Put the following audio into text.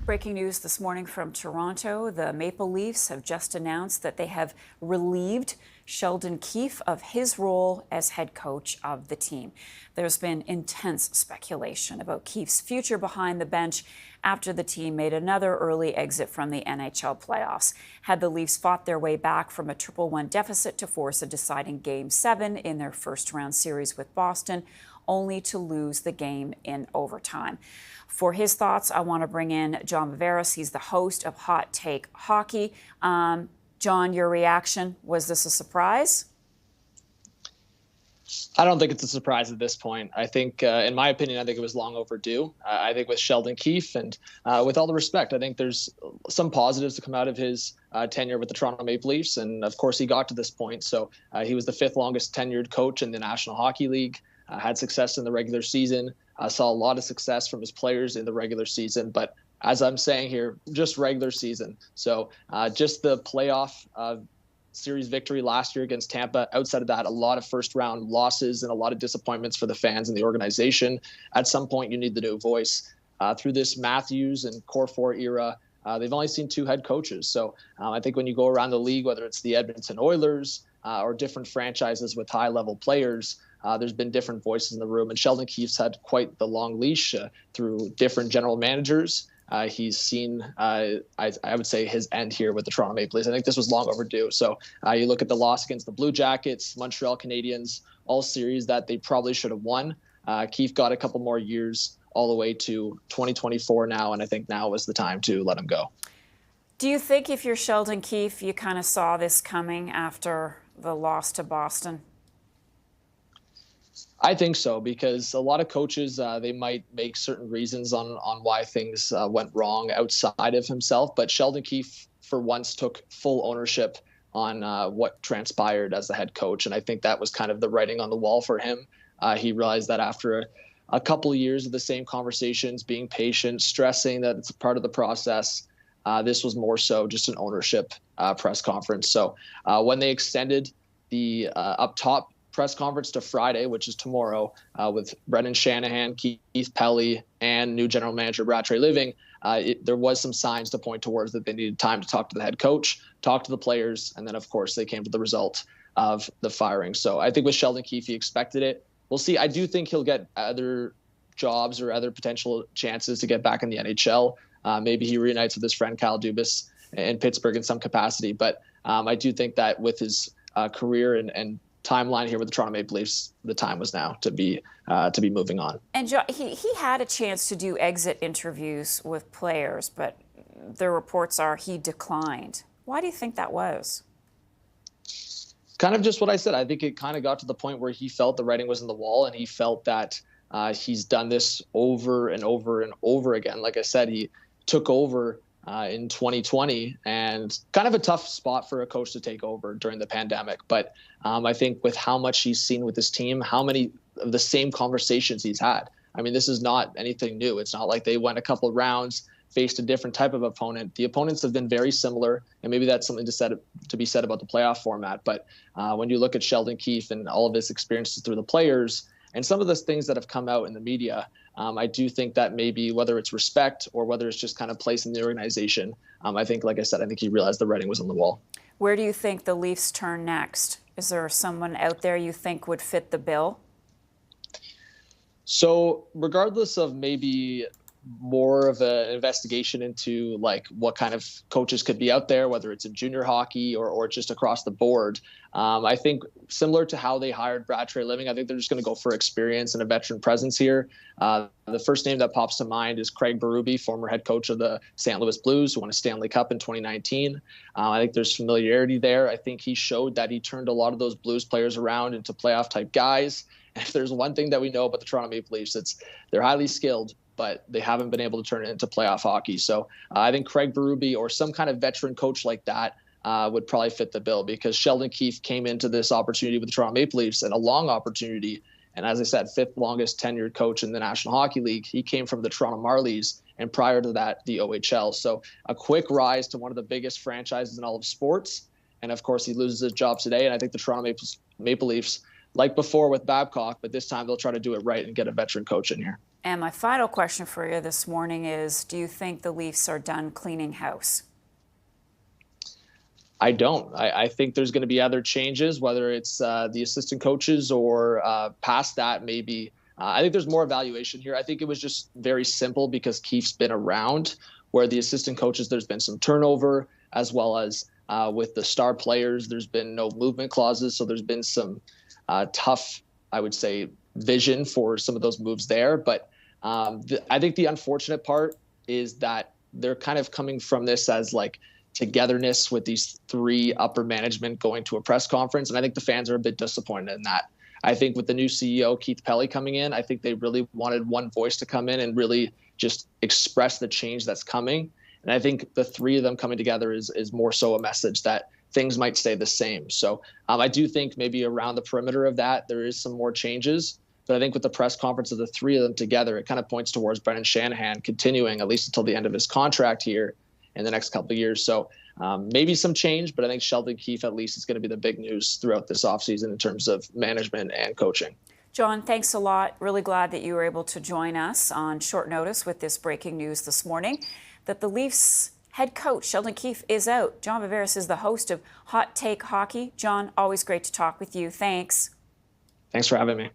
Breaking news this morning from Toronto. The Maple Leafs have just announced that they have relieved Sheldon Keefe of his role as head coach of the team. There's been intense speculation about Keefe's future behind the bench after the team made another early exit from the NHL playoffs. Had the Leafs fought their way back from a 3-1 deficit to force a deciding Game 7 in their first-round series with Boston, only to lose the game in overtime. For his thoughts, I want to bring in John Viveiros. He's the host of Hot Take Hockey. John, your reaction, was this a surprise? I don't think it's a surprise at this point. I think, in my opinion, I think it was long overdue. I think with Sheldon Keefe and with all the respect, I think there's some positives to come out of his tenure with the Toronto Maple Leafs. And of course, he got to this point. So he was the 5th longest tenured coach in the National Hockey League, had success in the regular season, saw a lot of success from his players in the regular season. But as I'm saying here, just regular season. So just the playoff series victory last year against Tampa. Outside of that, a lot of first round losses and a lot of disappointments for the fans and the organization. At some point, you need the new voice. Through this Matthews and Core 4 era, they've only seen 2 head coaches. So I think when you go around the league, whether it's the Edmonton Oilers or different franchises with high level players, there's been different voices in the room. And Sheldon Keefe's had quite the long leash through different general managers. He's seen, I would say, his end here with the Toronto Maple Leafs. I think this was long overdue. So you look at the loss against the Blue Jackets, Montreal Canadiens, all series that they probably should have won. Keefe got a couple more years all the way to 2024 now, and I think now was the time to let him go. Do you think if you're Sheldon Keefe, you kind of saw this coming after the loss to Boston? I think so, because a lot of coaches, they might make certain reasons on why things went wrong outside of himself. But Sheldon Keefe, for once, took full ownership on what transpired as the head coach. And I think that was kind of the writing on the wall for him. He realized that after a couple of years of the same conversations, being patient, stressing that it's a part of the process, this was more so just an ownership press conference. So when they extended the up top press conference to Friday, which is tomorrow, with Brendan Shanahan, Keith Pelly, and new general manager Brad Treliving, there was some signs to point towards that they needed time to talk to the head coach, talk to the players, and then, of course, they came to the result of the firing. So I think with Sheldon Keefe, he expected it. We'll see. I do think he'll get other jobs or other potential chances to get back in the NHL. Maybe he reunites with his friend Kyle Dubas in Pittsburgh in some capacity. But I do think that with his career and timeline here with the Toronto Maple Leafs, the time was now to be moving on. And he had a chance to do exit interviews with players, but the reports are he declined. Why do you think that was? Kind of just what I said. I think it kind of got to the point where he felt the writing was on the wall, and he felt that he's done this over and over and over again. Like I said, he took over in 2020, and kind of a tough spot for a coach to take over during the pandemic. But I think with how much he's seen with his team, how many of the same conversations he's had. I mean, this is not anything new. It's not like they went a couple of rounds, faced a different type of opponent. The opponents have been very similar, and maybe that's something to be said about the playoff format. But when you look at Sheldon Keefe and all of his experiences through the players and some of the things that have come out in the media, I do think that maybe whether it's respect or whether it's just kind of place in the organization, I think, like I said, I think he realized the writing was on the wall. Where do you think the Leafs turn next? Is there someone out there you think would fit the bill? So regardless of maybe more of an investigation into like what kind of coaches could be out there, whether it's in junior hockey or just across the board. I think similar to how they hired Brad Treliving, I think they're just going to go for experience and a veteran presence here. The first name that pops to mind is Craig Berube, former head coach of the St. Louis Blues, who won a Stanley Cup in 2019. I think there's familiarity there. I think he showed that he turned a lot of those Blues players around into playoff type guys. And if there's one thing that we know about the Toronto Maple Leafs, it's they're highly skilled, but they haven't been able to turn it into playoff hockey. So I think Craig Berube or some kind of veteran coach like that would probably fit the bill, because Sheldon Keefe came into this opportunity with the Toronto Maple Leafs, and a long opportunity. And as I said, 5th longest tenured coach in the National Hockey League. He came from the Toronto Marlies, and prior to that, the OHL. So a quick rise to one of the biggest franchises in all of sports. And of course, he loses his job today. And I think the Toronto Maple Leafs, like before with Babcock, but this time they'll try to do it right and get a veteran coach in here. And my final question for you this morning is, do you think the Leafs are done cleaning house? I don't. I think there's going to be other changes, whether it's the assistant coaches or past that, maybe. I think there's more evaluation here. I think it was just very simple because Keefe's been around, where the assistant coaches, there's been some turnover, as well as with the star players, there's been no movement clauses. So there's been some tough, I would say, vision for some of those moves there. But I think the unfortunate part is that they're kind of coming from this as like togetherness with these three upper management going to a press conference. And I think the fans are a bit disappointed in that. I think with the new CEO, Keith Pelly, coming in, I think they really wanted one voice to come in and really just express the change that's coming. And I think the three of them coming together is more so a message that things might stay the same. So I do think maybe around the perimeter of that, there is some more changes. But I think with the press conference of the three of them together, it kind of points towards Brendan Shanahan continuing at least until the end of his contract here in the next couple of years. So maybe some change, but I think Sheldon Keefe at least is going to be the big news throughout this offseason in terms of management and coaching. John, thanks a lot. Really glad that you were able to join us on short notice with this breaking news this morning that the Leafs head coach Sheldon Keefe is out. John Viveiros is the host of Hot Take Hockey. John, always great to talk with you. Thanks. Thanks for having me.